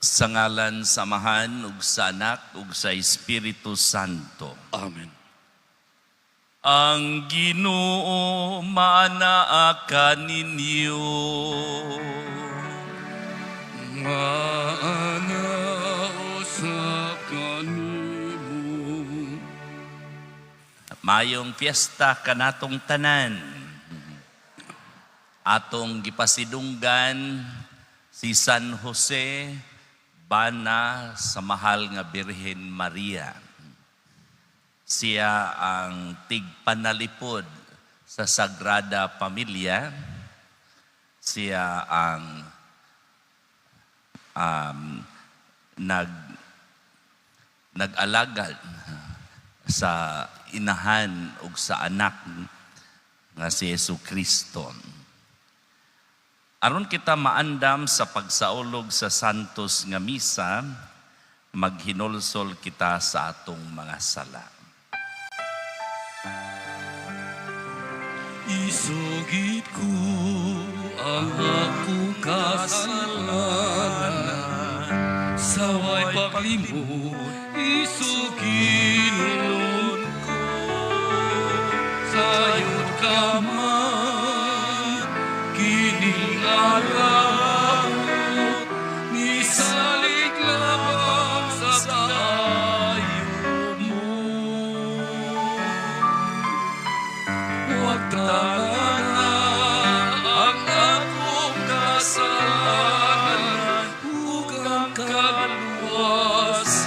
Sa ngalan samahan ug sa Anak ug sa Espiritu Santo. Amen. Ang Ginoo maanaa kaninyo. Maanao sa kanimo. Mayong piyesta kanatong tanan. Atong gipasidunggan si San Jose bana sa mahal nga Birhen Maria. Siya ang tigpanalipod sa Sagrada Pamilya. Siya ang nag-alagad sa inahan ug sa anak nga si Jesucristo. Aron kita maandam sa pagsaulog sa santos nga misa, maghinulsol kita sa atong mga sala. Isugid ko ang akong kasalanan, saway paglimot, isugid ko. Sayod ka man, kining alawot, nisalig lamang sa dayo mo. Huwag tawanan ang akong kasalanan, ug ang kaluwasan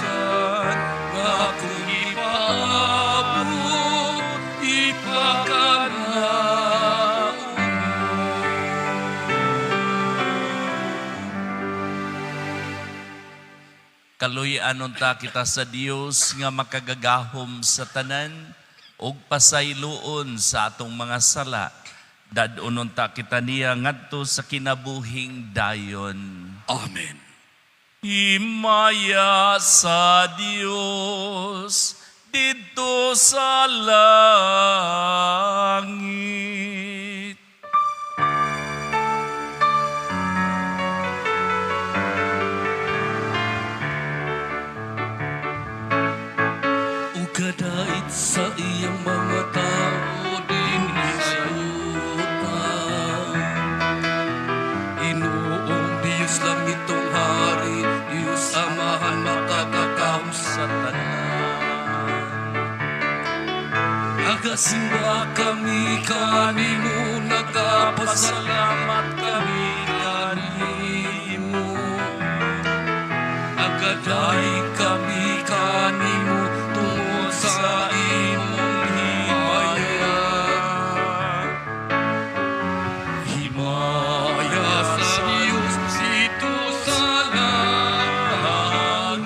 nga akong ipaabot, ipakanaon. Kaluy-anon ta kita sa Dios nga makagagahom sa tanan ug pasayloon sa atong mga sala. Dadunon ta kita niya ngadto sa kinabuhing dayon. Amen. Himaya sa Dios dito sa langit. Kadait sa iyang mga tao din isayuta. Inoong Diyos lang itong hari, Diyos Amahan makakakahom sa tanan. Nagasimba kami kanimo, nagapasalamat kami kanimo. Nagaday kami kanimo, sa imong himaya. Himaya sa Diyos dito sa langit.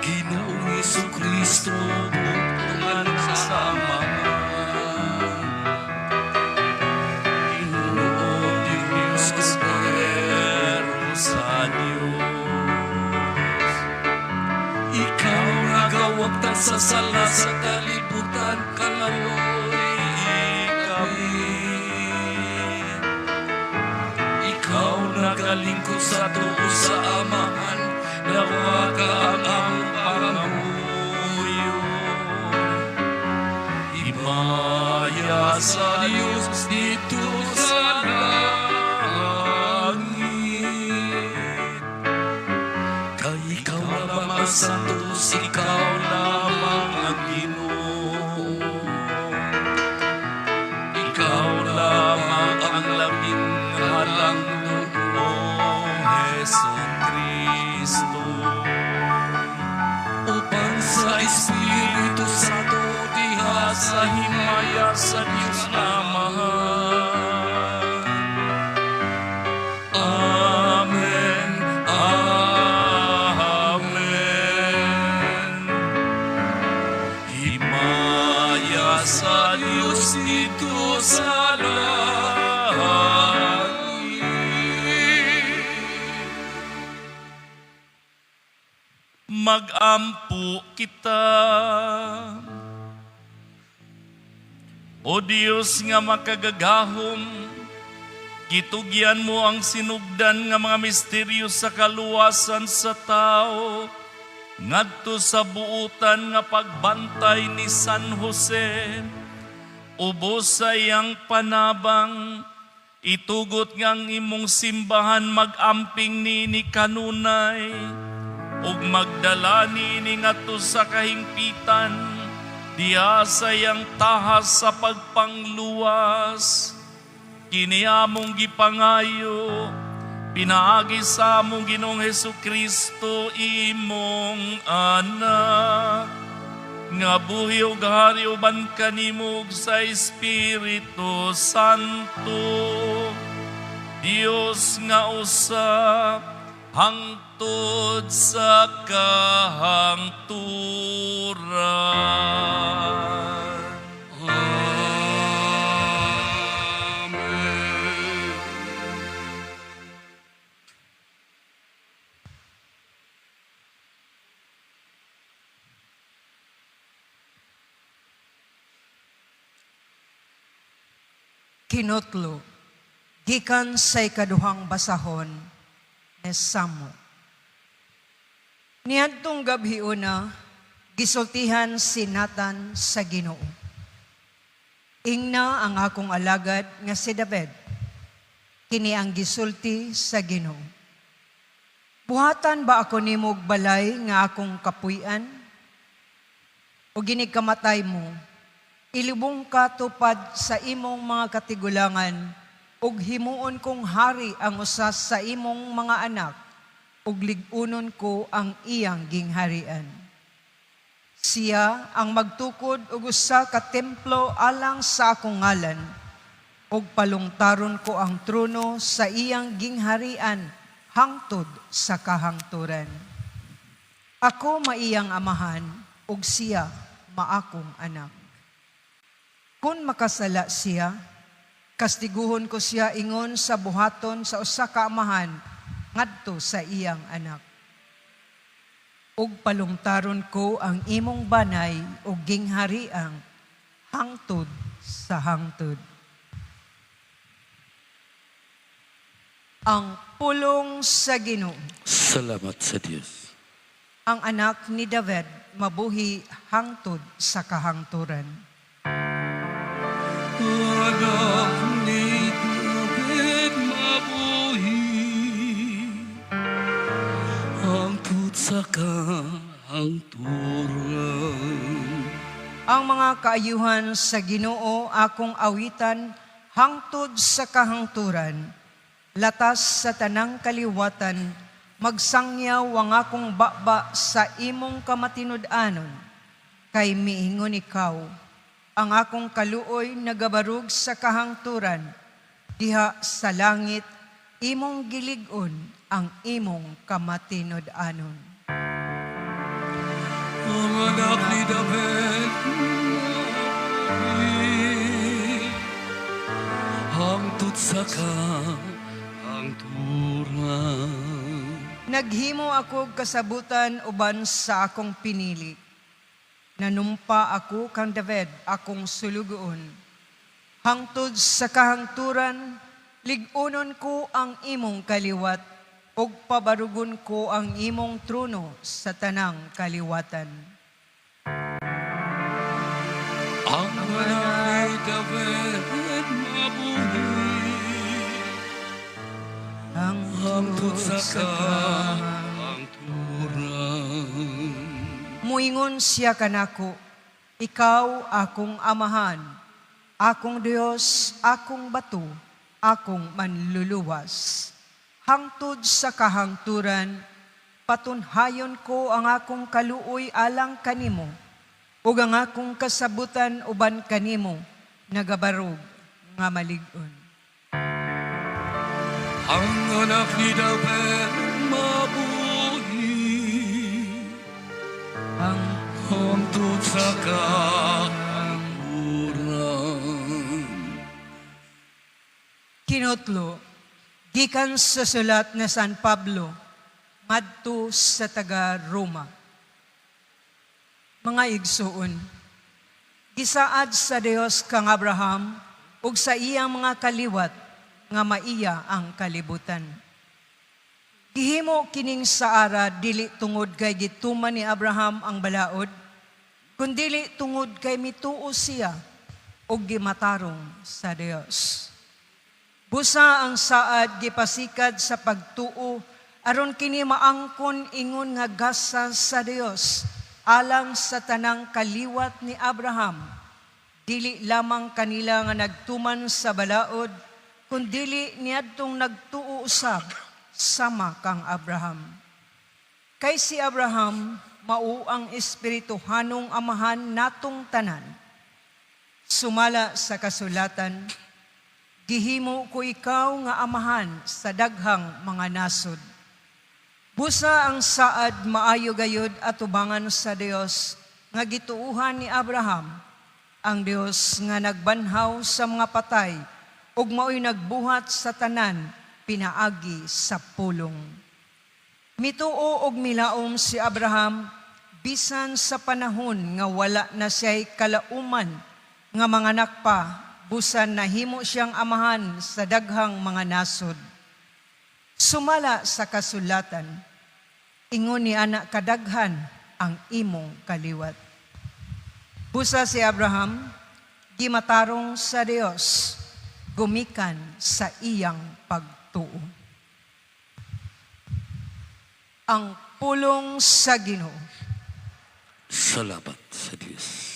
Ginoong Jesucristo, buktungan sa Amahan. Ginoong Diyos Kordero sa Diyos. Ikaw nagawag ta sa sala sa kalibutan, kalamoy kami. Ikaw nagalingkod sa tuo sa Amahan, nawaga ang among pangamuyo. Himaya sa Diyos dito sa langit. Kay ikaw lamang santos, ikaw lamang ang Ginoo. Ikaw lamang ang labing halang noong Jesucristo. Upang sa Espiritu Santo diha sa himaya sa Diyos Amahan. Amen. Himaya sa Diyos dito sa langit. Mag-ampo kita, O Diyos nga makagagahom, Gitugyan mo ang sinugdan nga mga misteryo sa kaluwasan sa tao, ngadto sa buutan nga pagbantay ni San Jose, ubos sa iyang panabang, itugot ngang imong simbahan magamping ni kanunay, ug magdala ni ngadto sa kahingpitan, diha sa iyang tahas sa pagpangluwas. Kini among gipangayo, pinaagi sa among Ginoong Hesukristo imong anak, nga buhi ug hari uban kanimo sa Espiritu Santo, Dios nga usa hangtod sa kahangturan. Kinutlo, gikan sa ikaduhang basahon ni Samo. Niadtong gabi una, gisultihan si Nathan sa Ginoo. Ingna ang akong alagad nga si David, kini ang gisulti sa Ginoo. Buhatan ba ako nimog balay nga akong kapuy-an? O ginig kamatay mo, ilubong ka tupad sa imong mga katigulangan, ug himuon kong hari ang usa sa imong mga anak, ug ligunon ko ang iyang gingharian. Siya ang magtukod og usa ka templo alang sa akong ngalan, ug palungtaron ko ang trono sa iyang gingharian hangtod sa kahangturan. Ako maiyang amahan, ug siya maakong anak. Kung makasala siya, kastiguhon ko siya ingon sa buhaton sa usa ka amahan ngadto sa iyang anak. Ug palungtaron ko ang imong banay ug ginghariang hangtod sa hangtod. Ang pulong sa Ginoo. Salamat sa Diyos. Ang anak ni David mabuhi hangtod sa kahangturan. Anak ni David mabuhi, hangtod sa kahangturan. Ang mga kaayuhan sa Ginoo akong awitan hangtod sa kahangturan. Latas sa tanang kaliwatan, magsangyaw ang akong baba sa imong kamatinud-anon. Kay miingon ikaw, ang akong kaluoy nagabarug sa kahangturan, diha sa langit, imong gilig-on ang imong kamatinud-anon. Ang anak ni David hangtod sa kahangturan. Naghimo ako kasabutan uban sa akong pinili. Nanumpa ako kang David, akong sulugoon. Hangtod sa kahangturan, ligunon ko ang imong kaliwat, ug pabarugon ko ang imong trono sa tanang kaliwatan. Ang anak ni David mabuhi, hangtod sa kahangturan. Muingon siya kanako, ikaw akong amahan, akong Dios, akong bato, akong manluluwas. Hangtod sa kahangturan, patunhayon ko ang akong kaluoy alang kanimo, ug ang akong kasabutan uban kanimo, nagabarog nga malig-on. Ang anak ni David mabuhi, hangtod sa kahangturan. Kinutlo, gikan sa sulat na San Pablo, ngadto sa taga Roma. Mga igsuon, gisaad sa Dios kang Abraham ug sa iyang mga kaliwat nga maiya ang kalibutan. Gihimo kining saara dili tungod kay gituman ni Abraham ang balaod, kundili tungod kay mituo siya og gimatarong sa Dios. Busa ang saad gipasikad sa pagtuo aron kini maangkon ingon nga gasa sa Dios alang sa tanang kaliwat ni Abraham. Dili lamang kanila nga nagtuman sa balaod, kundili niadtong nagtuo usab sama kang Abraham. Kay si Abraham mao ang espirituhanong amahan natong tanan. Sumala sa kasulatan, gihimo ko ikaw nga amahan sa daghang mga nasod. Busa ang saad maayo gayud atubangan sa Dios nga gituuhan ni Abraham, ang Dios nga nagbanhaw sa mga patay ug mao'y nagbuhat sa tanan pinaagi sa pulong. Mituo og milaom si Abraham bisan sa panahon nga wala na siya'y kalauman nga mga nakpa, busan nahimo siyang amahan sa daghang mga nasod. Sumala sa kasulatan, ingon ni anak kadaghan ang imong kaliwat. Busa si Abraham, gimatarong sa Dios, gumikan sa iyang pagtuo. Ang pulong sa Ginoo. Salamat sa Diyos.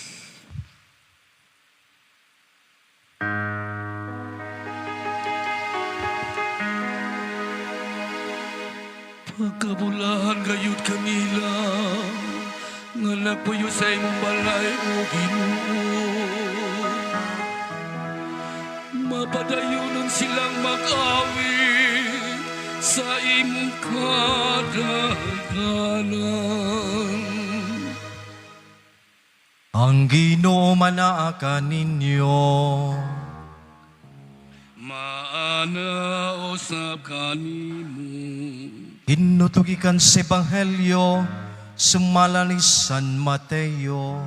Pagkabulahan gayud kanila, nga nagpuyo sa imong balay o Ginoo. Mapadayonon silang mag-awit sa imong kadaghanan. Ang Ginoo manaaka ninyo. Maana usab kanimo. Inutugikan sa Ebanghelyo, sumala ni San Mateo.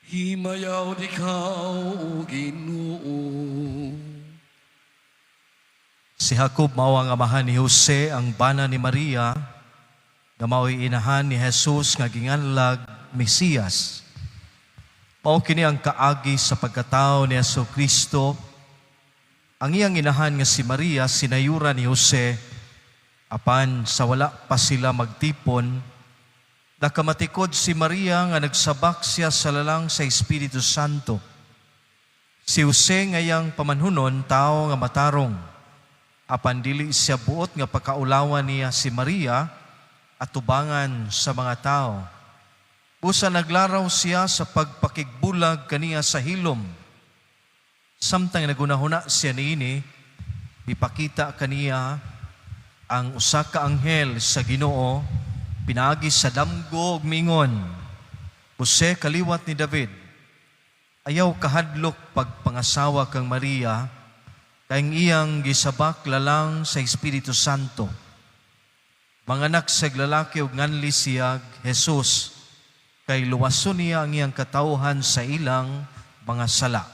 Himayaw ikaw, O Ginoo. Si Jacob mao ang amahan ni Jose, ang bana ni Maria, nga mao'y inahan ni Jesus nga ginganlag Mesiyas. Mao kini ang kaagi sa pagkatao ni Jesucristo. Ang iyang inahan nga si Maria sinayura ni Jose, apan sa wala pa sila magtipon, nakamatikod si Maria nga nagsabak siya sa lalang sa Espiritu Santo. Si Jose ngayang pamanhunon, tao nga matarong, apan dili siya buot nga pagkaulawan niya si Maria at tubangan sa mga tao. Busa naglaraw siya sa pagpakigbulag kaniya sa hilom. Samtang nagunahuna siya niini, ipakita kaniya ang usa ka anghel sa Ginoo, pinaagi sa damgo ug mingon, Jose, kaliwat ni David, ayaw kahadlok pagpangasawa kang Maria, kayong iyang gisabak lalang sa Espiritu Santo. Manganak sa lalaki ug nganli siyag Jesus, kay luwason niya ang iyang katawhan sa ilang mga sala.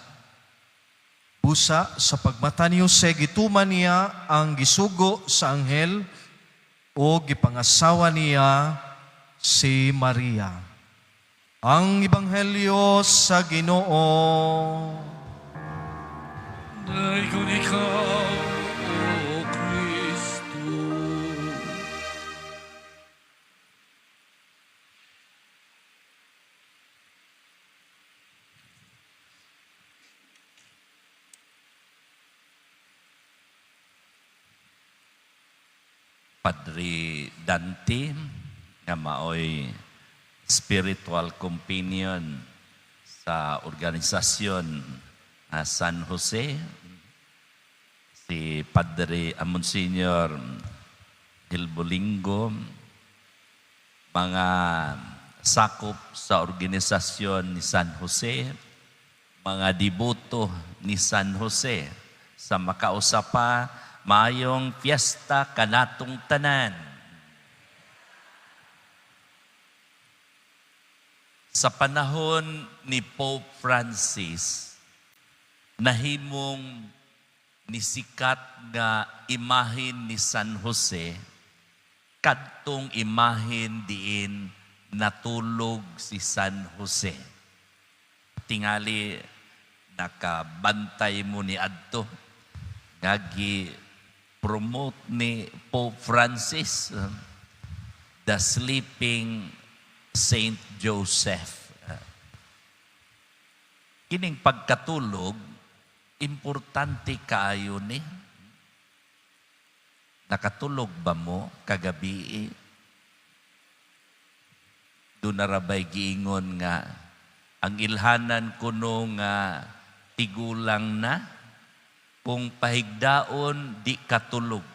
Busa sa pagmata ni Jose, gituman niya ang gisugo sa anghel o gipangasawa niya si Maria. Ang Ebanghelyo sa Ginoo. Dayon ikaw, O Kristo. Padre Dante, nga maoy spiritual companion sa organisasyon San Jose, si Padre Monsignor Hilbolingo, mga sakop sa organisasyon ni San Jose, mga diboto ni San Jose, sa makausapa, mayong fiesta kanatong tanan. Sa panahon ni Pope Francis, nahimong nisikat nga imahin ni San Jose, kadtong imahin diin natulog si San Jose. Tingali nakabantay mo ni adto, ngagi promote ni Pope Francis, the sleeping Saint Joseph. Kining pagkatulog, importante kaayo ni. Nakatulog ba mo kagabi? Doon narabay giingon nga, ang ilhanan kuno nga tigulang na, kung pahigdaon di katulog,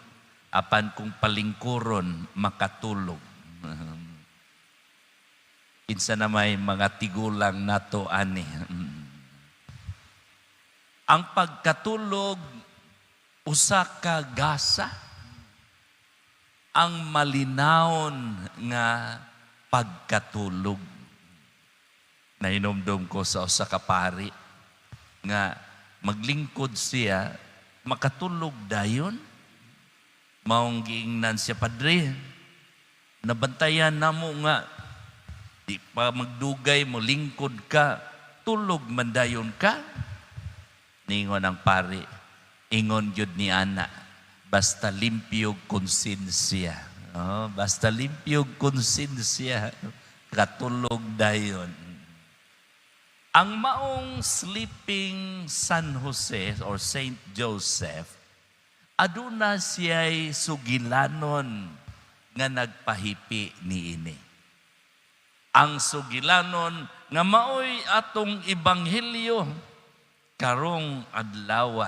apan kung palingkuron makatulog. Kinsa na may mga tigulang nato ani. Ang pagkatulog, usa ka gasa, ang malinawon nga pagkatulog. Nainomdom ko sa usa ka pari nga maglingkod siya, makatulog dayon. Maong giingnan siya, Padre, nabantayan na mo nga, di pa magdugay mo, lingkod ka, tulog man dayon ka. Ningon ang pari, ingon yun ni Ana, basta limpyog konsensya. Oh, basta limpyog konsensya, katulog dayon. Ang maong sleeping San Jose or Saint Joseph, aduna siya'y sugilanon nga nagpahipi niini. Ang sugilanon nga maoy atong ebanghelyo karong adlaw.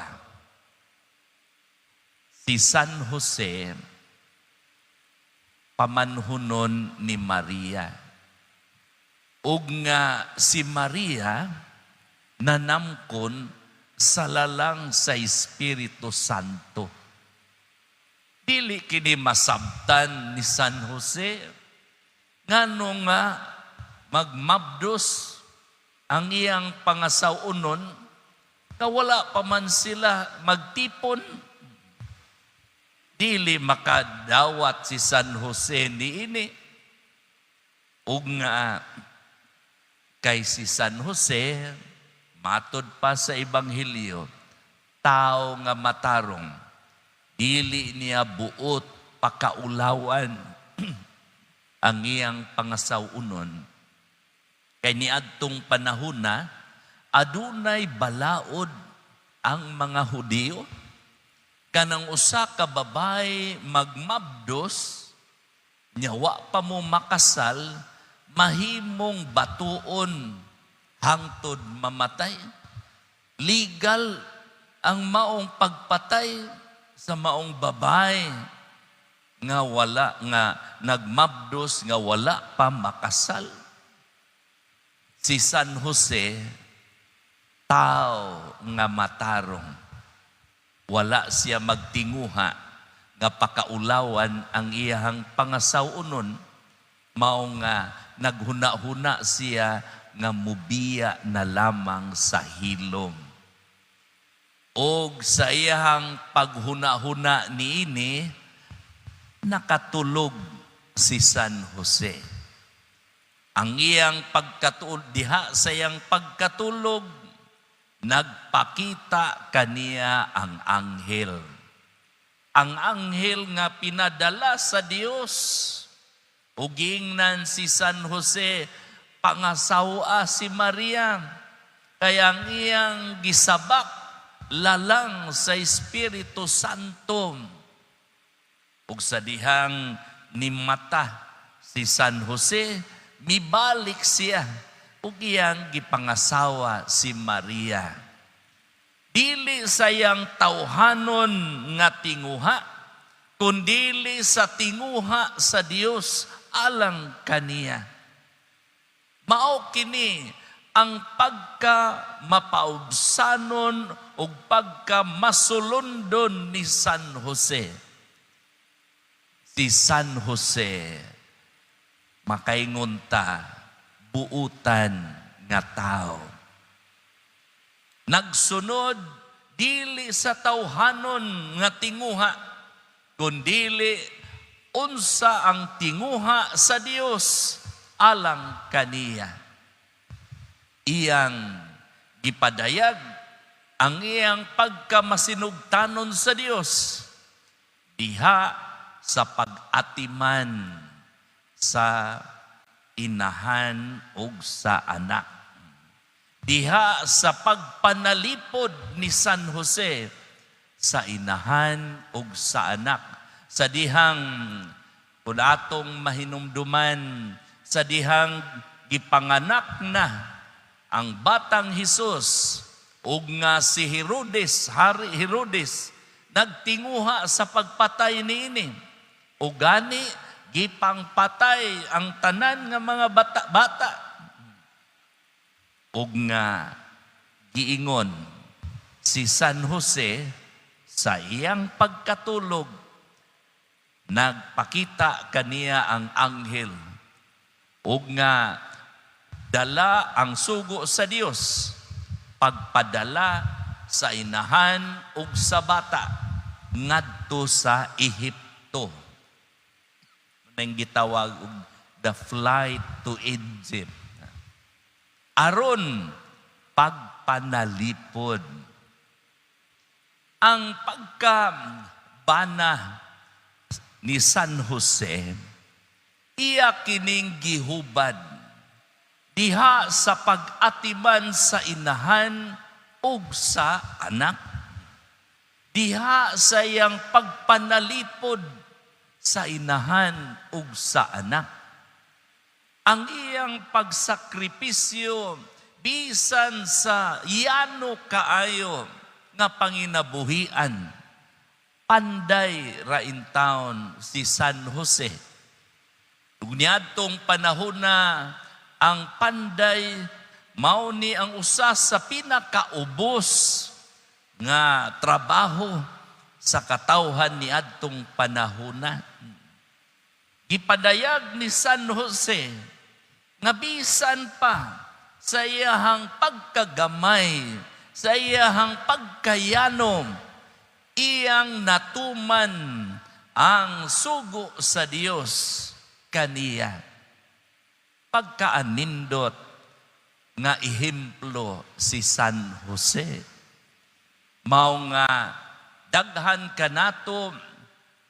Si San Jose, pamanhunon ni Maria. Ug nga si Maria nanamkon sa lalang sa Espiritu Santo. Dili kini masabtan ni San Jose ngano nga magmabdos ang iyang pangasawunon, kawala pa man sila magtipon. Dili makadawat si San Jose niini. Ug nga kay si San Jose, matod pa sa Ebanghelyo, tao nga matarong, dili niya buot pakaulawan ang iyang pangasawunon. Kay niadtong panahon na, adunay balaod ang mga Hudiyo, kanang usa ka babay magmabdos, nyawa pa mo makasal, mahimong batuon hangtod mamatay. Legal ang maong pagpatay sa maong babay nga wala nga nagmabdos nga wala pa makasal. Si San Jose, tao nga matarong, wala siya magtinguha nga pakaulawan ang iyang pangasawunon, mao nga naghuna-huna siya nga mubiya na lamang sa hilom. Og sa iyang paghuna-huna niini, nakatulog si San Jose. Ang iyang pagkatulog, diha sa iyang pagkatulog, nagpakita kaniya ang anghel. Ang anghel nga pinadala sa Dios. Ugingnan si San Jose, pangasawa si Maria, kaya ang iyang gisabak lalang sa Espiritu Santo. Ug sa dihang ni mata si San Jose, mibalik siya, ug iyang gipangasawa si Maria. Dili sayang tawhanon nga tinguha, kundili sa tinguha sa Dios alang kaniya. Mao kini ang pagka mapaubsanon o pagka masulundon ni San Jose. Si San Jose, makaingon ta, buutan nga tao. Nagsunod dili sa tawhanon nga tinguha, kundili unsa ang tinguha sa Dios alang kaniya. Iyang gipadayag ang iyang pagkamasinugtanon sa Dios diha sa pag-atiman sa inahan ug sa anak. Diha sa pagpanalipod ni San Jose sa inahan ug sa anak. Sa dihang kung atong mahinumduman, sa dihang gipanganak na ang batang Hesus ug nga si Herodes, Hari Herodes, nagtinguha sa pagpatay niini. Ug gani gipangpatay ang tanan nga mga bata-bata. Ug nga giingon si San Jose sa iyang pagkatulog, nagpakita kaniya ang anghel ug nga dala ang sugo sa Dios, pagpadala sa inahan ug sa bata ngadto sa Ehipto. Nang gitawag og the flight to Egypt. Aron pagpanalipod. Ang pagkabana ni San Jose, iya kining gihubad diha sa pag-atiman sa inahan ug sa anak. Diha sa iyang pagpanalipod sa inahan ug sa anak. Ang iyang pagsakripisyo bisan sa yano kaayo nga panginabuhian. Panday ra in town si San Jose. Ug niadtong panahon na ang panday mao ni ang usa sa pinakaubos nga trabaho sa katawhan ni adtong panahona. Gipadayag ni San Jose nga bisan pa sa iyahang pagkagamay, sa iyahang pagkayanom, iyang natuman ang sugo sa Dios kaniya. Pagkaanindot nga ehemplo si San Jose. Mao nga daghan kanato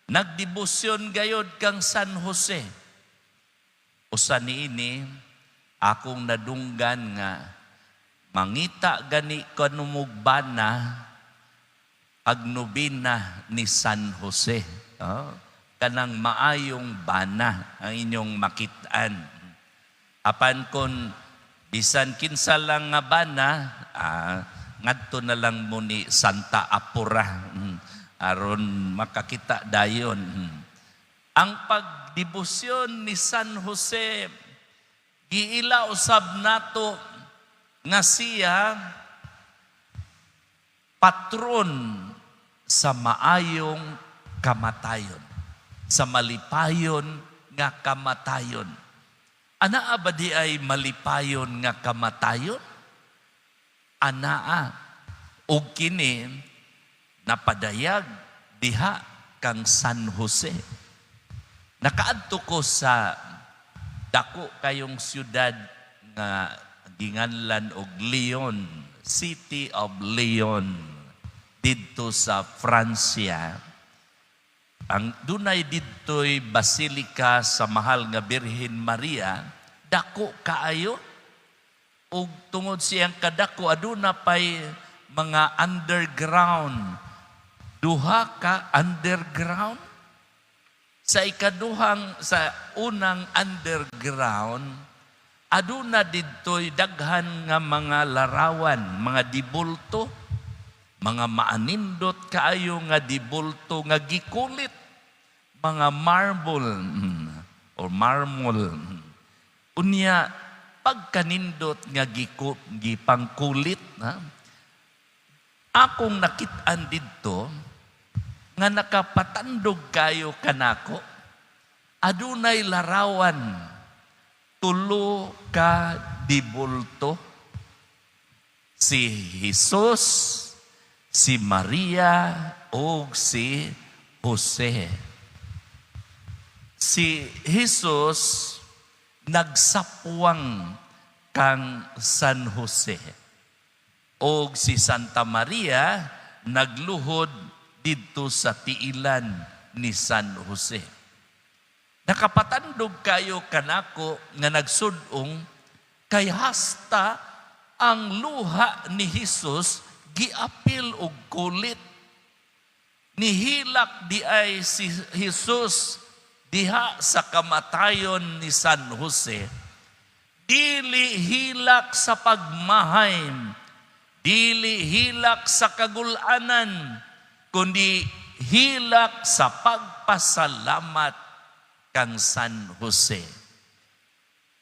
nagdebosyon gayod kang San Jose. Usa niini akong nadunggan nga mangita gani kanumog bana agnobina ni San Jose. Kanang maayong bana ang inyong makitaan. Apan kon bisan kinsa lang nga bana, ngadto na lang mo ni Santa Apura aron makakita dayon. Ang pagdebosyon ni San Jose giila usab nato nga siya patron sa maayong kamatayon, sa malipayon nga kamatayon. Anaa ba di ay malipayon nga kamatayon? Anaa. O kini napadayag diha kang San Jose. Nakaadto ko sa dako kayong siyudad nga ginganlan og Lyon, City of Lyon, didto sa Francia. Ang dunay didto'y basilika sa mahal nga Birhen Maria, dako kaayo. Ug tungod siyang kadako, aduna pa'y mga underground. Duha ka underground. Sa unang underground, aduna didto'y daghan nga mga larawan, mga dibulto, mga maanindot kaayo nga dibulto nga gikulit, mga marble or marmol. Unya pagkanindot nga gipangkulit, akong nakit-an didto nga nakapatandog kayo kanako, adunay larawan 3 ka dibulto. Si Jesus, si Maria o si Jose. Si Jesus nagsapwang kang San Jose. O si Santa Maria nagluhod dito sa tiilan ni San Jose. Nakapatandog kayo kanako nga nagsudong kay hasta ang luha ni Jesus giapil og kulit. Nihilak di ay si Jesus diha sa kamatayon ni San Jose. Dili hilak sa pagmahay, dili hilak sa kagulanan, kundi hilak sa pagpasalamat kang San Jose.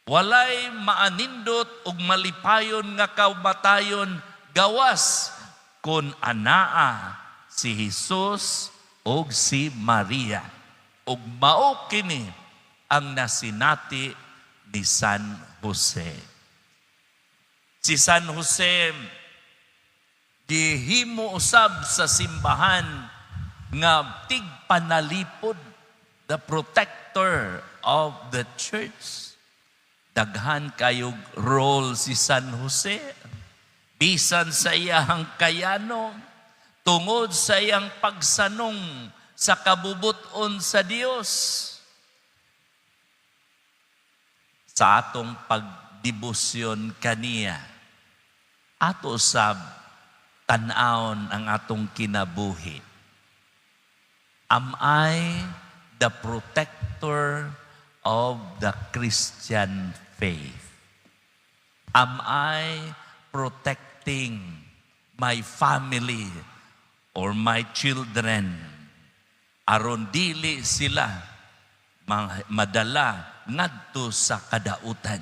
Walay maanindot ug malipayon nga kamatayon gawas kun anaa si Jesus ug si Maria. Ug mao kini ang nasinati ni San Jose. Si San Jose gihimo usab sa simbahan nga tigpanalipod, the protector of the church. Daghan kayog role si San Jose. Bisan sa iyang kayano, tungod sa iyang pagsanong sa kabubuton sa Dios. Sa atong pagdibusyon kaniya, ato sab tan-awon ang atong kinabuhi. Am I the protector of the Christian faith? Am I protecting my family or my children aron dili sila madala ngadto sa kadautan?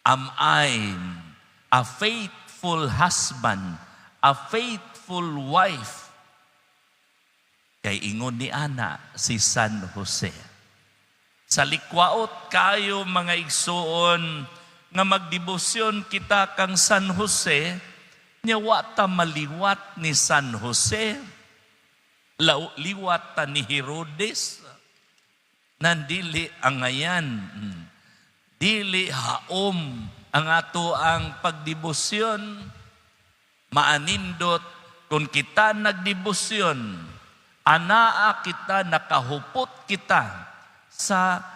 Am I a faithful husband, a faithful wife? Kay ingon ni ana si San Jose. Sa likwaot kayo mga igsuon nga magdibusyon kita kang San Jose, nya wa ta maliwat ni San Jose, liwat ta ni Herodes, nandili ang ngayan, dili haom ang ato ang pagdibusyon, maanindot kung kita nagdibusyon, anaa kita, nakahupot kita sa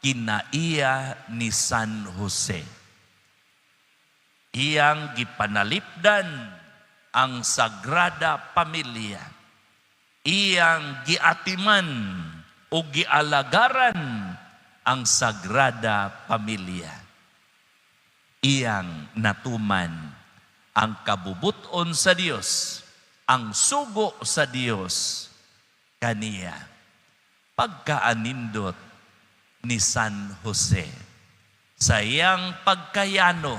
kinaiya ni San Jose. Iyang gipanalipdan ang Sagrada Pamilya. Iyang giatiman o gialagaran ang Sagrada Pamilya. Iyang natuman ang kabubuton sa Dios, ang sugo sa Dios kaniya. Pagkaanindot ni San Jose sa iyang pagkayano,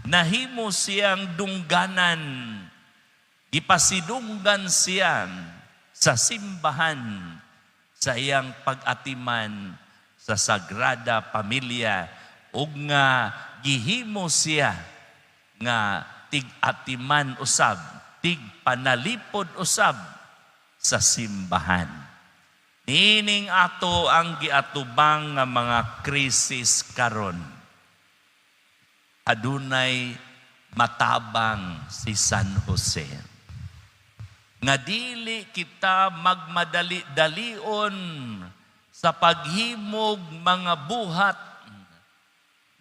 nahimo siyang dungganan, ipasidunggan siya sa simbahan sa iyang pag-atiman sa Sagrada Pamilya ug nga gihimo siya nga tig-atiman usab, tig-panalipod usab sa simbahan. Nining ato ang giatubang nga mga krisis karon. Adunay matabang si San Jose. Nga dili kita magmadali-dalion sa paghimog mga buhat,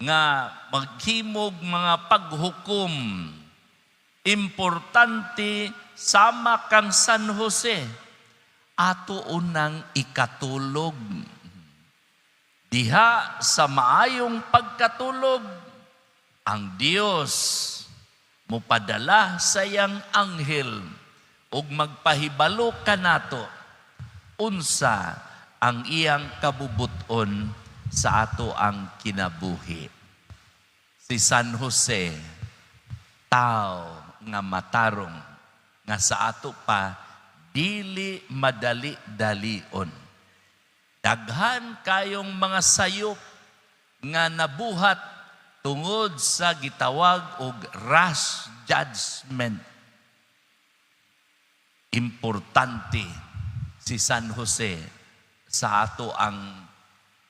nga maghimog mga paghukom. Importante sama kang San Jose, ato unang ikatulog. Diha sa maayong pagkatulog, ang Dios mupadala sa iyang anghel ug magpahibalo kanato unsa ang iyang kabubuton sa ato ang kinabuhi. Si San Jose, tao nga matarong nga sa ato pa dili madali-dalion. Daghan kayong mga sayop nga nabuhat tungod sa gitawag og rash judgment. Importante si San Jose sa ato ang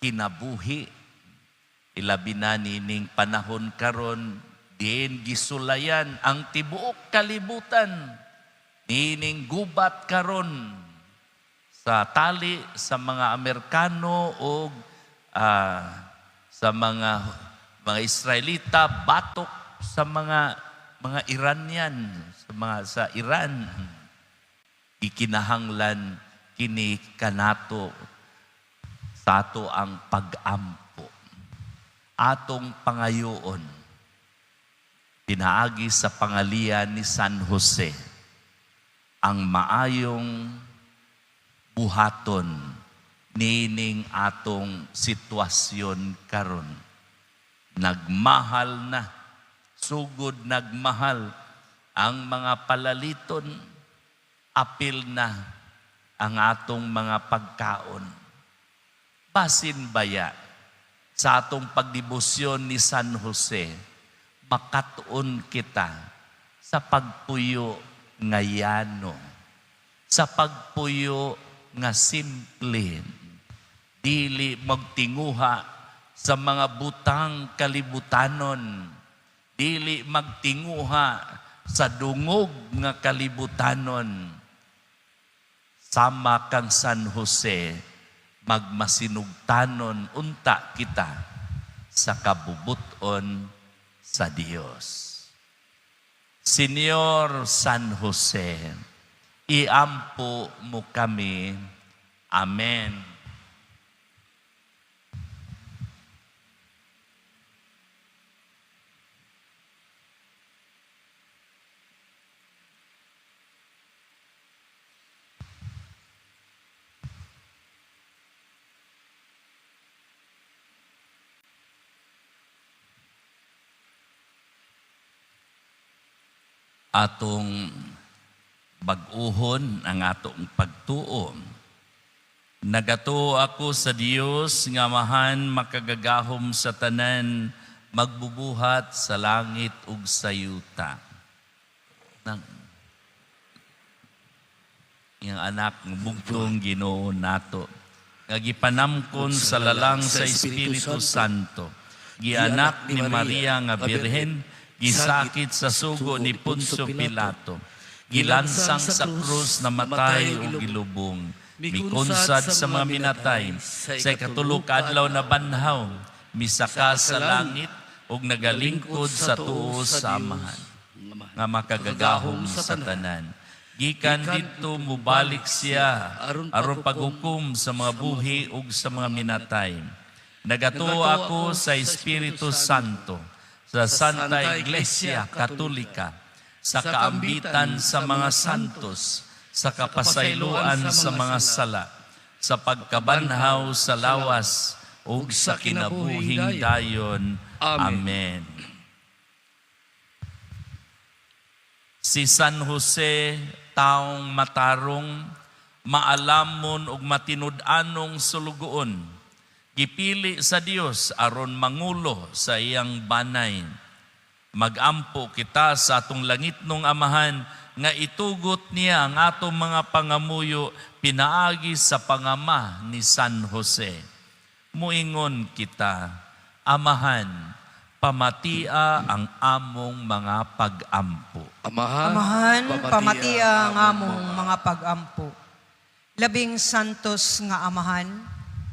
kinabuhi. Ilabi na nining panahon karon, din gisulayan ang tibuok kalibutan. Nining gubat karon sa tali sa mga Amerikano o sa mga Israelita, batok sa mga Iranian, sa Iran. Ikinahanglan kini kanato sa ato ang pag-ampo. Atong pangayoon, pinaagi sa pangalian ni San Jose, ang maayong buhaton nining atong sitwasyon karon. Nagmahal na, sugod nagmahal ang mga palaliton, apil na ang atong mga pagkaon. Basin baya sa atong pagdibosyon ni San Jose, makatuon kita sa pagpuyo nga yano, sa pagpuyo nga simple, dili magtinguha sa mga butang kalibutanon, dili magtinguha sa dungog nga kalibutanon. Sama kang San Jose, magmasinugtanon unta kita sa kabubuton sa Dios. Senyor San Jose, iampo mo kami. Amen. Atong bag-uhon ang atong pagtuo. Nagato ako sa Dios nga mahan makagagahom sa tanan, magbubuhat sa langit ug sa yuta. Yang anak ng bugtong Ginoo nato, nga gipanamkon sa lalang sa Espiritu Santo, gianak ni Maria nga Birhen, gisakit sa sugo ni Poncio Pilato, gilansang sa krus na matay o gilubong, mikunsad sa mga minatay, sa ikatulog adlaw na banhaw, misaka sa langit, ug nagalingkod sa tuo sa Amahan, nga makagagahom sa tanan. Gikan dito mubalik siya, aron paghukom sa mga buhi ug sa mga minatay. Nagato ako sa Espiritu Santo, sa Santa Iglesia Katolika, sa kaambitan sa mga santos, sa kapasayloan sa mga sala, sa pagkabanhaw sa lawas, ug sa kinabuhing dayon. Amen. Si San Jose, taong matarong, maalamon ug matinud-anong sulugoon, gipili sa Dios aron mangulo sa iyang banay. Magampo kita sa atong langitnong Amahan nga itugot niya ang atong mga pangamuyo pinaagi sa pangama ni San Jose. Muingon kita, Amahan, pamatia ang among mga pag-ampo. Amahan, pamatia ang among mga pag-ampo. Labing santos nga Amahan,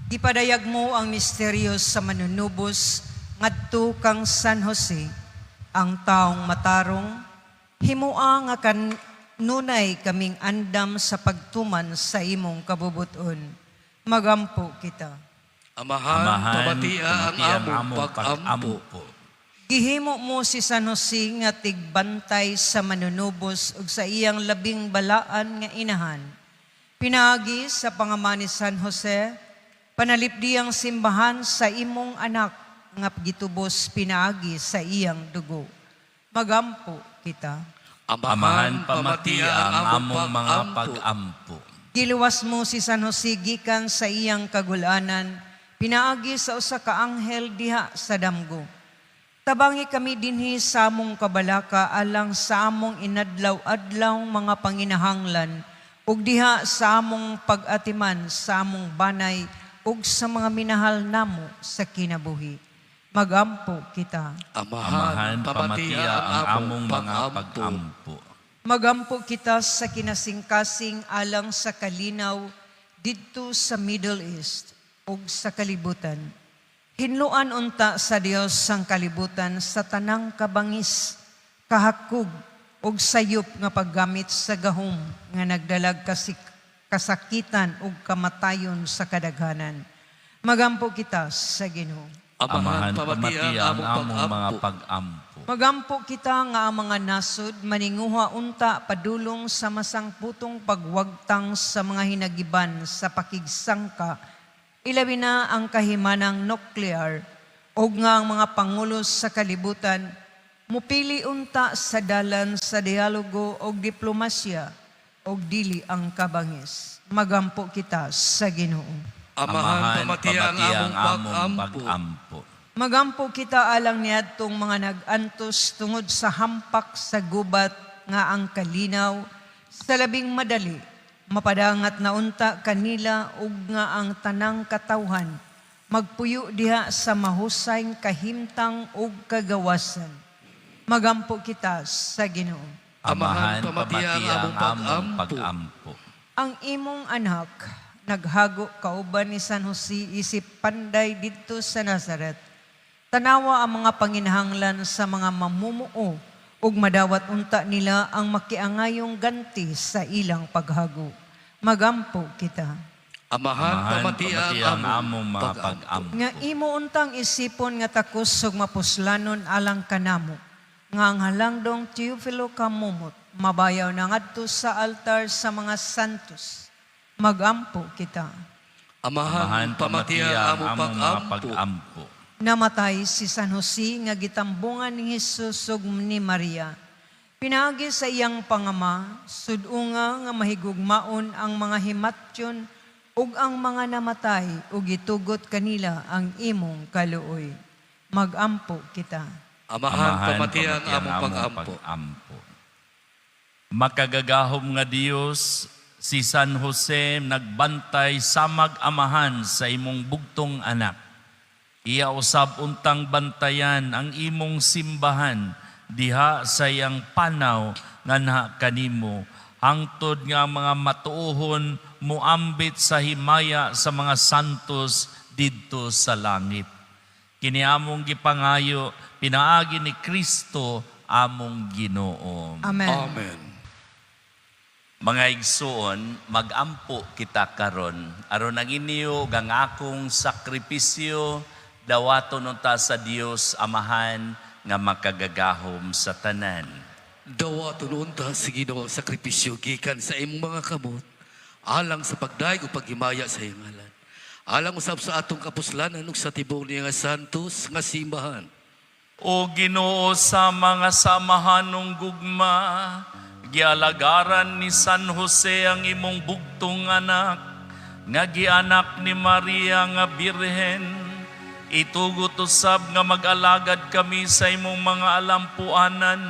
ipadayag mo ang misteryo sa manunubos ngadto kang San Jose, ang taong matarong, himua nga kanunay kaming andam sa pagtuman sa imong kabubuton. Magampo kita. Amahan, pamatia ang among pag-ampo. Gihimo mo si San Jose nga tigbantay sa manunubos ug sa iyang labing balaan nga inahan. Pinagi sa pangama ni San Jose, panalipdi ang simbahan sa imong anak nga gitubos pinaagi sa iyang dugo. Magampo kita. Amahan, pamatia ang among mga pag-ampo. Giluwas mo si San Jose gikan sa iyang kagulanan, pinaagi sa usa ka anghel diha sa damgo. Tabangi kami dinhi sa among kabalaka alang sa among inadlaw-adlaw mga panginahanglan ug diha sa among pag-atiman sa among banay ug sa mga minahal namo sa kinabuhi. Magampo kita. Amahan, pamatiya ang among mga pag-ampo. Magampo kita sa kinasingkasing alang sa kalinaw didto sa Middle East ug sa kalibutan. Hinluan unta sa Dios sang kalibutan sa tanang kabangis, kahakog ug sayop nga paggamit sa gahom nga nagdalag kasakitan ug kamatayon sa kadaghanan. Magampo kita sa Ginoo. Amahan, pamatiya ang among mga pag-ampo. Magampo kita nga ang mga nasod maninguha unta padulong sa masangputong pagwagtang sa mga hinagiban sa pakigsangka, ilabi na ang kahimanang nuklear, o nga ang mga pangulos sa kalibutan, mupili unta sa dalan sa dialogo o diplomasya o dili ang kabangis. Magampo kita sa Ginoo. Amahan, pamatiya ang among pag-ampo. Magampo kita alang niadtong mga nag-antos tungod sa hampak sa gubat nga ang kalinaw, sa labing madali, mapadangat na unta kanila ug nga ang tanang katawhan, magpuyo diha sa mahusayng kahimtang ug kagawasan. Magampo kita sa Ginoo. Amahan, pamatiya ang among pag-ampo. Ang imong anak, naghago kauban ni San Jose isip panday didto sa Nazaret. Tanawa ang mga panginahanglan sa mga mamumuo ug madawat unta nila ang makiangayong ganti sa ilang paghago. Magampo kita. Amahan, pamatiya ang among mga pag-ampo. Nga imo untang isipon nga takos ug mapuslanon alang kanamo. Nga ang halangdong Teofilo kamumot, mabayaw na ngadto sa altar sa mga santos. Magampo kita. Amahan, pamatiya ang among mga pag-ampo. pag-ampo. Namatay si San Jose nga gitambungan ni Jesus ug ni Maria. Pinaagi sa iyang pangama, sudunga nga mahigugmaon ang mga himatyon ug ang mga namatay ug gitugot kanila ang imong kaluoy. Magampo kita. Amahan, pamatiya ang among pag-ampo. Makagagahom nga Dios, si San Jose nagbantay sa mag-amahan sa imong bugtong anak. Iya usab untang bantayan ang imong simbahan diha sa iyang panaw nga naha kanimo, hangtod nga mga matuohon muambit sa himaya sa mga santos didto sa langit. Kini among gipangayo pinaagi ni Kristo among Ginoo. Amen. Amen. Mga igsoon, magampo kita karon. Aron ang inyo gang akong sakripisyo, dawaton unta sa Dios Amahan nga makagagahom sa tanan. Dawaton unta sa Ginoo sakripisyo gikan sa imong mga kamot, alang sa pagdaig o paghimaya sa iyang ngalan. Alang usab sa atong kapuslanan ug sa tibuok niya nga santos nga simbahan. O Ginoo sa mga samahanong gugma, gialagaran ni San Jose ang imong bugtong anak, nga gianak ni Maria nga Birhen. Itugot usab nga mag-alagad kami sa imong mga alampuanan,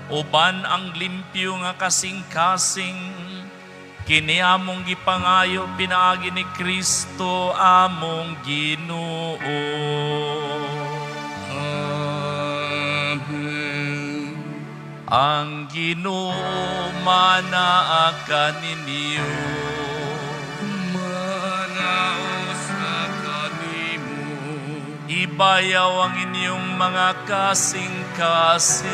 uban ang limpyo nga kasing-kasing. Kini among gipangayo pinaagi ni Kristo among Ginoo. Ang Ginoo manaa kaninyo. Manao sa kanimo. Ibayaw ang inyong mga kasing-kasing.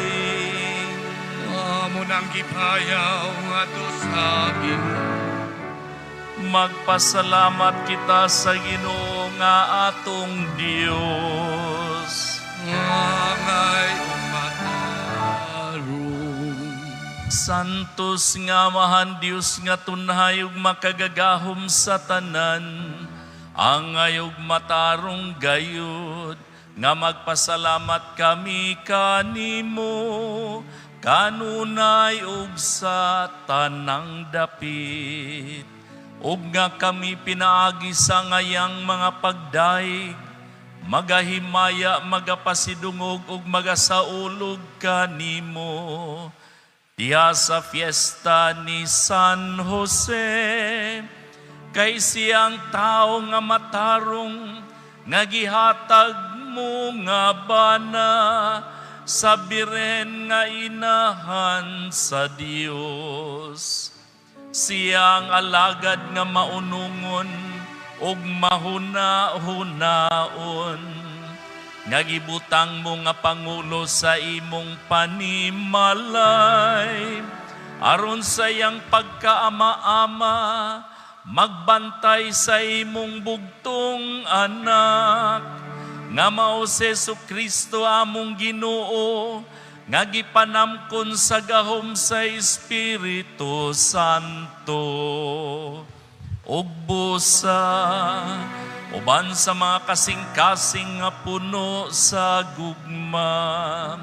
Amo nang gipayaw nga to sa Ginoo. Magpasalamat kita sa Ginoo nga atong Dios. Angay umatarong. Santos nga mahan Dios nga tunhay ug makagagahom sa tanan, angay ug matarong gayud, nga magpasalamat kami kanimo, kanunay ug sa tanang dapit. Ug nga kami pinaagi sa ngayang mga pagdaig, magahimaya, magapasidungog ug magasaulog kanimo. Diya sa fiesta ni San Jose, kay siyang tao nga matarong, nga gihatag mo nga bana, sa biren nga inahan sa Dios. Siyang alagad nga maunungon, og mahuna-hunaon, nga gibutang mo nga Pangulo sa imong panimalay, aron sa iyang pagkaama-ama, magbantay sa imong bugtong anak, nga mao si Jesucristo among Ginoo, nga gipanamkon sa gahom sa Espiritu Santo. Ug busa, uban sa mga kasing-kasing nga puno sa gugma,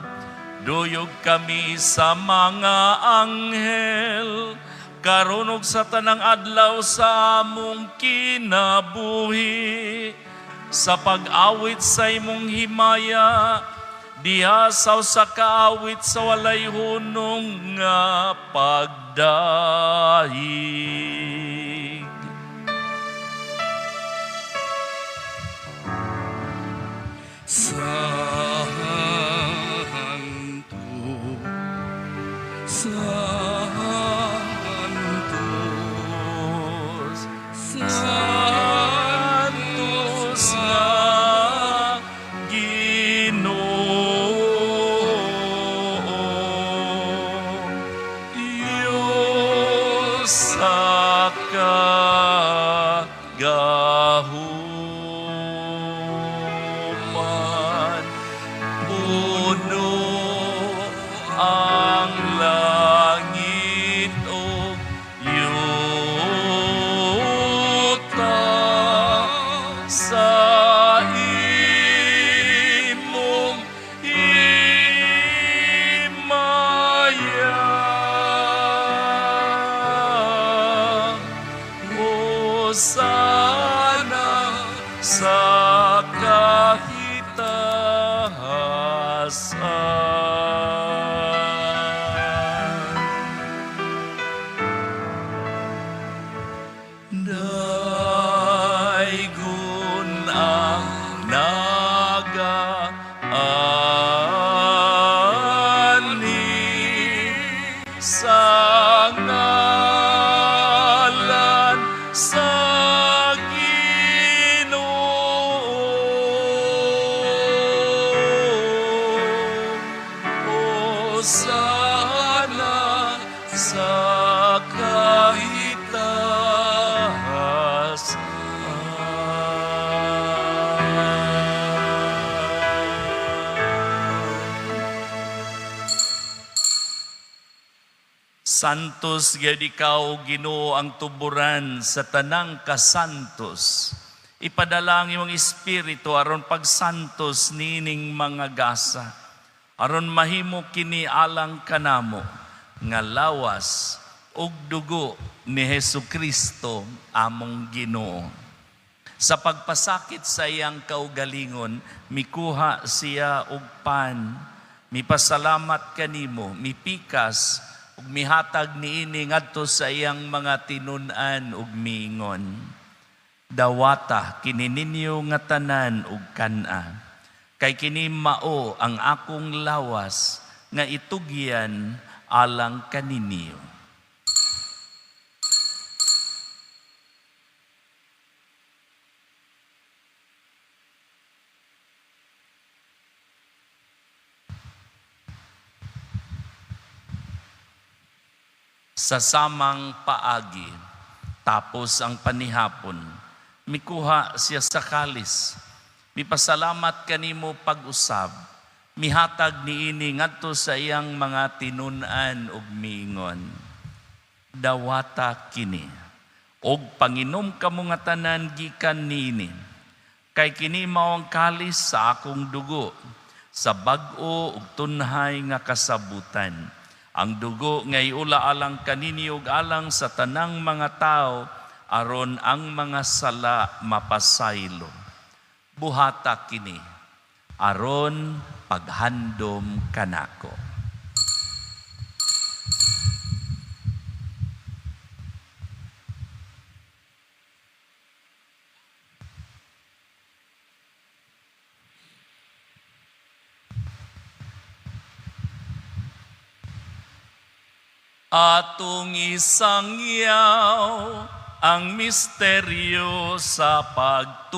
duyog kami sa mga anghel, karon ug sa tanang adlaw sa among kinabuhi, sa pag-awit sa imong himaya, diha sa kaawit sa walay hunong nga pagdahig. Santos, Santos nga Ginoo, Diyos sa kagahuman, puno ang langit o yuta, sa imong himaya. Hosana sa kahitasan. Daigon ang nagaani, sa ngalan sa Ginoo. Hosana sa kahitasan. Santos gyud ikaw, Ginoo, ang tuburan sa tanang kasantos. Ipadala ang imong espiritu aron pagsantos nining mga gasa, aron mahimo kini alang kanamo nga lawas ug dugo ni Hesukristo among Ginoo. Sa pagpasakit sa iyang kaugalingon, mikuha siya og pan, mipasalamat kanimo, mipikas ug mihatag niini ngadto sa iyang mga tinun-an ug miingon, dawata kini ninyo nga tanan ug kan-a, kay kini mao ang akong lawas nga itugyan alang kaninyo. Sa samang paagi, tapos ang panihapon, mikuha siya sa kalis, mipasalamat kanimo pag-usab, mihatag niini ngadto sa iyang mga tinun-an ug miingon, dawata kini, og panginom kamo nga tanan gikan niini, kay kini mao ang kalis sa akong dugo, sa bag-o ug tunhay nga kasabutan. Ang dugo nga iula alang kaninyo ug alang sa tanang mga tao, aron ang mga sala mapasaylo. Buhata kini, aron paghandom kanako. Atong isangyaw ang misteryo sa pagtuo.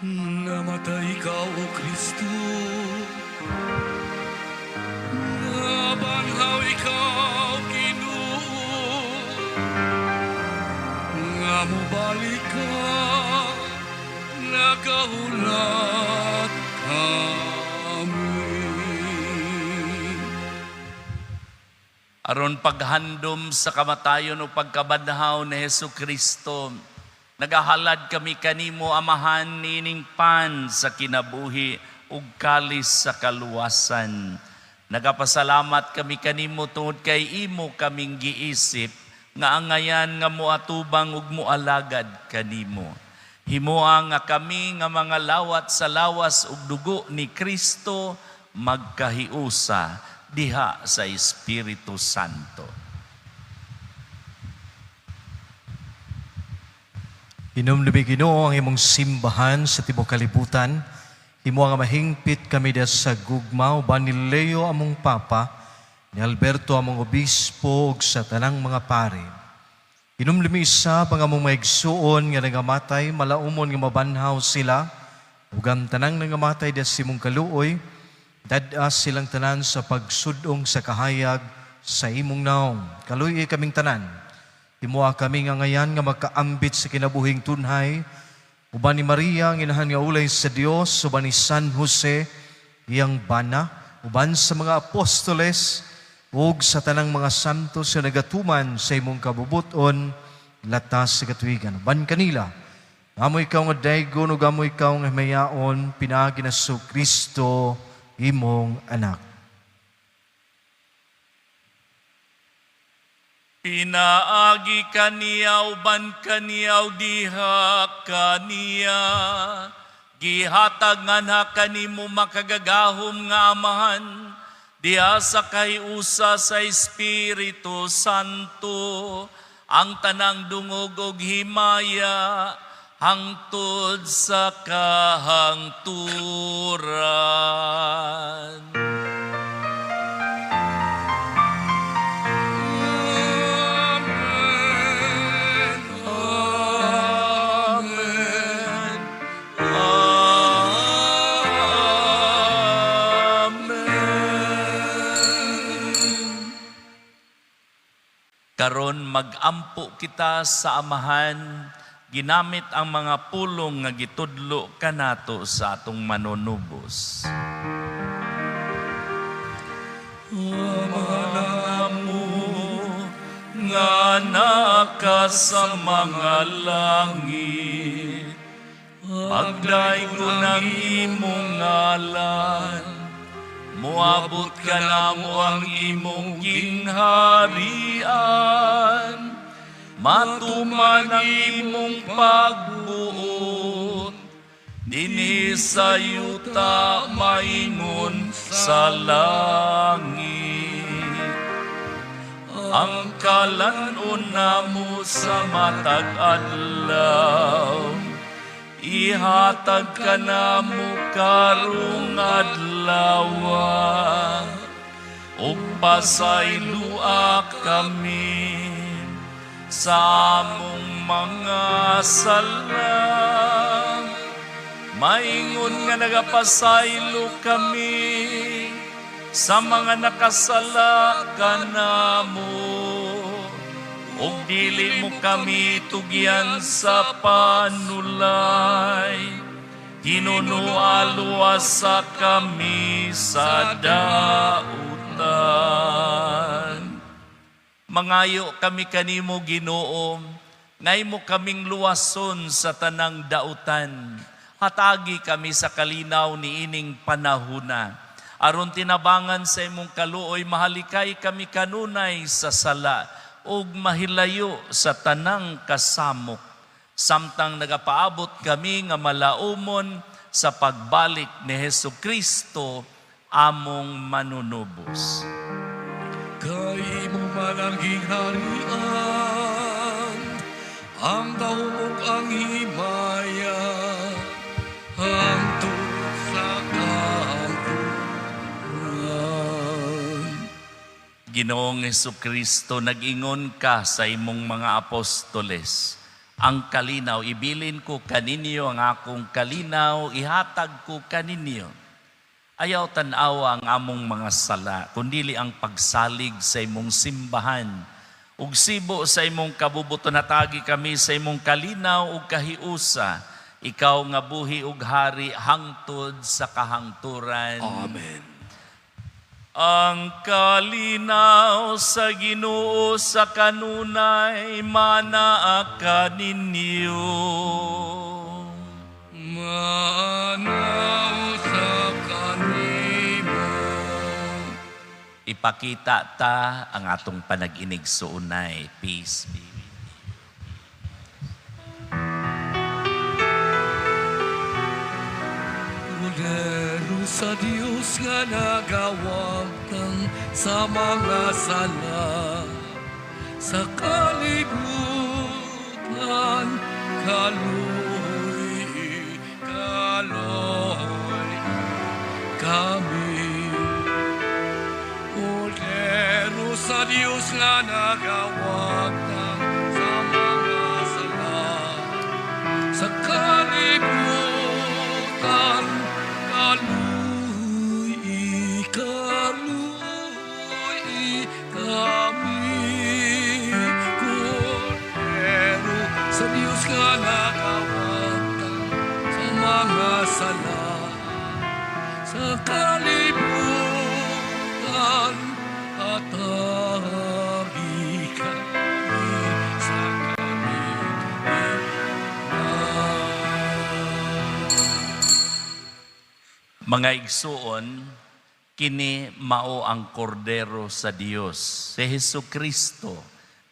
Namatay ka, O Kristo. Nabanhaw ikaw, Ginoo. Nga mubalik ka, nakahulat kami. Aron paghandom sa kamatayon o pagkabadhaw ni Hesu Kristo, nagahalad kami kanimo, Amahan, nining pan sa kinabuhi ug kalis sa kaluwasan. Nagapasalamat kami kanimo tungod kay imo kaming giisip nga angayan nga moatubang ug moalagad kanimo. Himoa nga kami nga mga lawat sa lawas ug dugo ni Kristo magkahiusa diha sa Espiritu Santo. Hinumdumi Ginoo ang imong simbahan sa tibuok kalibutan. Himo nga mahingpit kami diha sa gugma uban ni Leo among Papa, ni Alberto among obispo ug sa tanang mga pari. Hinumdumi isa pang among maigsuon nga nagamatay, malaumon nga mabanhaw sila ug ang tanang nagamatay diha sa imong kaluoy, dadas silang tanan sa pagsudong sa kahayag sa imong naong. Kaluoy kaming tanan. Himoa kami nga ngayan nga magkaambit sa kinabuhing tunhay, uban ni Maria ang inahan nga ulay sa Dios, uban ni San Jose iyang bana, uban sa mga apostoles ug sa tanang mga santos nga nagatuman sa imong kabubuton latas sa katuigan. Uban kanila, amo ikaw nga daygon ug amo ikaw nga mayaon pinagi na Hesu Kristo imong anak. Pinaagi kaniyaw ban kaniyaw diha kaniya, gihatag nga na kanimo makagagahom nga Amahan, diha sa kahiusa sa Espiritu Santo, ang tanang dungog ug himaya, hangtod sa kahangturan. Karon magampo kita sa Amahan, ginamit ang mga pulong nga gitudlo kanato sa atong manunubos. Amahan mo nga naka sa mga langit, pagdaygon ang imong ngalan, muabot ka na mo ang imong gingharian, matuman ang imong pagbuot, dinhi sa yuta maingon sa langit. Ang kalan-on namo sa matag adlaw, ihatag ka namo karong adlaw, ug pasaylua kami sa among mga sala. Maingon nga nagapasaylo kami sa mga nakasala kanamo, ug dili mo kami tugyan sa panulay, hinunualuasa kami sa dautan. Mangayo kami kanimo, Ginoo, ngay mo kaming luwason sa tanang dautan. Hatagi kami sa kalinaw ni ining panahuna. Aron tinabangan sa imong kaluoy, mahalikay kami kanunay sa sala ug mahilayo sa tanang kasamok. Samtang nagapaabot kami nga malaumon sa pagbalik ni Hesu Kristo among manunubos. Kay mo man ang gingharian, ang dahog ang himaya, hangtod sa kahangturan. Ginoong Hesukristo, nag-ingon ka sa imong mga apostoles. Ang kalinaw, ibilin ko kaninyo ang akong kalinaw, ihatag ko kaninyo. Ayaw tanawa ang among mga sala, kundili ang pagsalig sa imong simbahan. Ug sibo sa imong kabubuton, natagi kami sa imong kalinaw ug kahiusa. Ikaw nga buhi ug hari hangtod sa kahangturan. Amen. Ang kalinaw sa Ginoo sa kanunay manaa kaninyo. Manaw sa kanimo. Ipakita ta ang atong panag-inig suunay. Peace be with you. Kordero sa Diyos nga nagawag kang sa mga sala, sa kalibutan kaloy kami. Kordero sa Diyos nga nagawag kang sa mga sala, sa kalibutan kaluy kami. Kordero sa Diyos nga nagawag kang sa mga sala, sa kalibutan atari kami sa Mga igsuon, kini mao ang kordero sa Dios, si Hesukristo,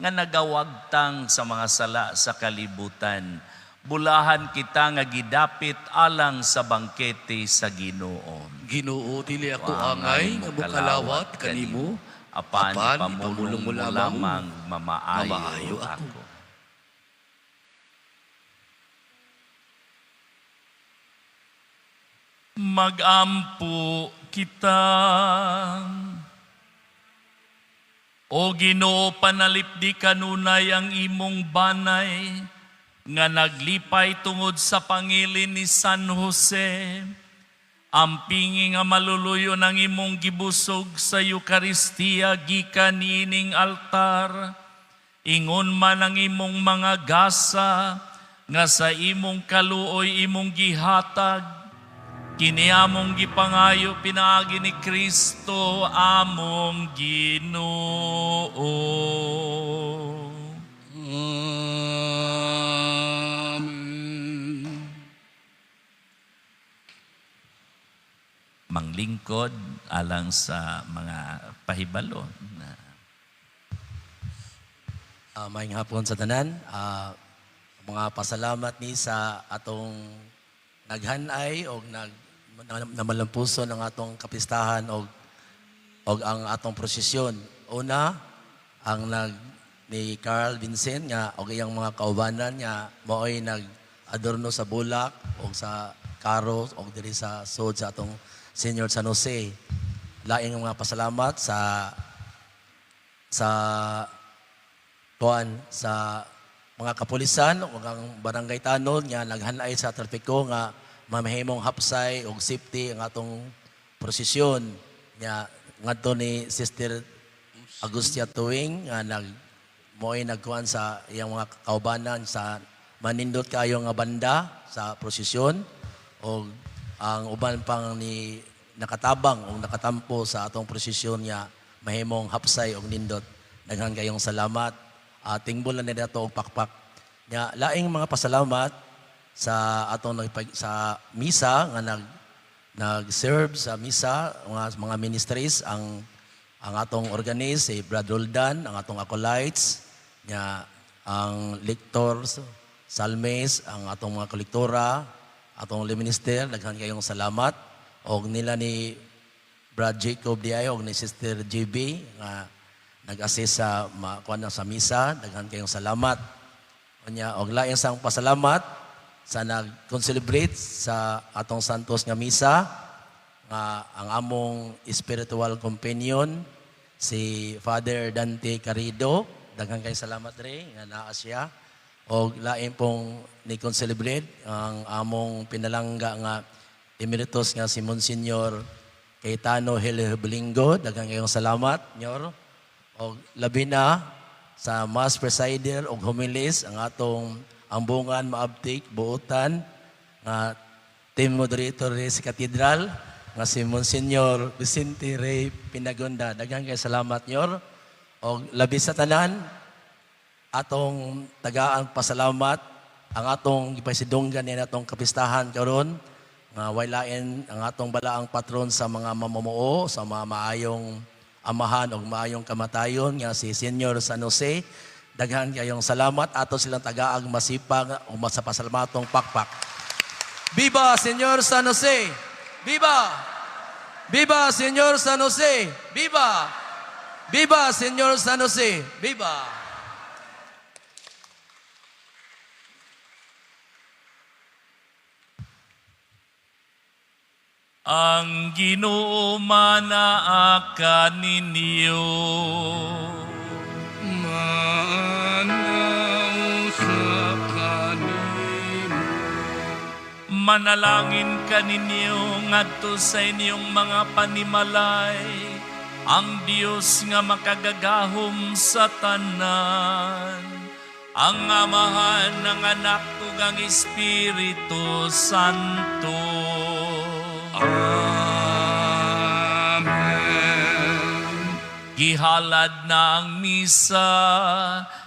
nga nagawagtang sa mga sala sa kalibutan. Bulahan kita nga gidapit alang sa bangkete sa Ginoo. Ginoo, dili ako angay nga mukalawat kanimo, apan apan pamulong mo lamang mamaayo ako. Magampo kita. O Ginoo, panalipdi kanunay ang imong banay, nga naglipay tungod sa pangilin ni San Jose. Ampingi nga maluluyo ng imong gibusog sa Eucharistia gikan niining altar. Ingon man ang imong mga gasa, nga sa imong kaluoy imong gihatag. Kini among gipangayo pinaagi ni Kristo among Ginoo. Amen. Manglingkod alang sa mga pahibalo. Maayong hapon sa tanan. Mga pasalamat ni sa atong naghanay o namalampuson ng atong kapistahan o ang atong prosesyon. Una, ang ni Carl Vincent nga o iyang mga kaubanan nga mao'y nag-adorno sa bulak o sa karo o diri sa sod sa atong Senior San Jose. Laing mga pasalamat sa mga kapulisan o ang barangay Tanod nga naghanay sa trapiko nga mamahimong hapsay o safety ang atong prosesyon nga ngadto ni Sister Agustia Tuwing nga nagkuhan sa iyang mga kaubanan sa manindot kayo nga banda sa prosesyon o ang uban pang ni nakatabang o nakatampo sa atong prosesyon nga mahimong hapsay o nindot. Daghan kayong salamat. Tingbulan na dito og pakpak. Nga laing mga pasalamat sa atong sa misa nga nag-serve sa misa mga ministries ang atong organist si Brad Roldan, ang atong acolytes nga ang lectors, salmes, ang atong mga kolektora, atong minister, daghan kayong salamat og nila ni Brad Jacob Diayo og ni Sister JB nga nag-assist sa kuan sa misa, daghan kayong salamat. Unya og laing sang pasalamat sa nag-celebrate sa atong santos nga misa nga ang among spiritual companion si Father Dante Carido. Daghang kay salamat rin nga naa siya. O lain pong ni celebrate ang among pinalangga nga emeritus nga si Monsignor Cayetano Heleblingo. Daghang kayong salamat, Nyor. O labi na sa Mass Presider o Homilis ang atong ambungan, maabtik, buutan nga team moderator rin sa Katedral nga si Monsignor Vicente Ray Pinagonda. Daghang kay salamat, Nyor. O labi sa tanan, atong tagaan pasalamat ang atong ipasidunggan ni atong kapistahan karon nga waylain ang atong balaang patron sa mga mamumuo, sa mga maayong amahan o maayong kamatayon nga si Senior San Jose. Daghan kayong salamat ato silang tagaag masipag o masapasalmatong pakpak. Viva Senior San Jose! Viva! Viva Senior San Jose! Viva! Viva Senior San Jose! Viva! Ang Ginoo manaa ninyo. Manausap kanimo. Manalangin kaninyo ngadto sa inyong mga panimalay, ang Dios nga makagagahom sa tanan, ang Amahan ng Anak ug ang Espiritu Santo. Amen. Gihalad na ang misa,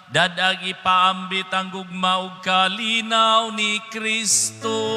dadag ipaambit ang gugma ug kalinaw ni Kristo.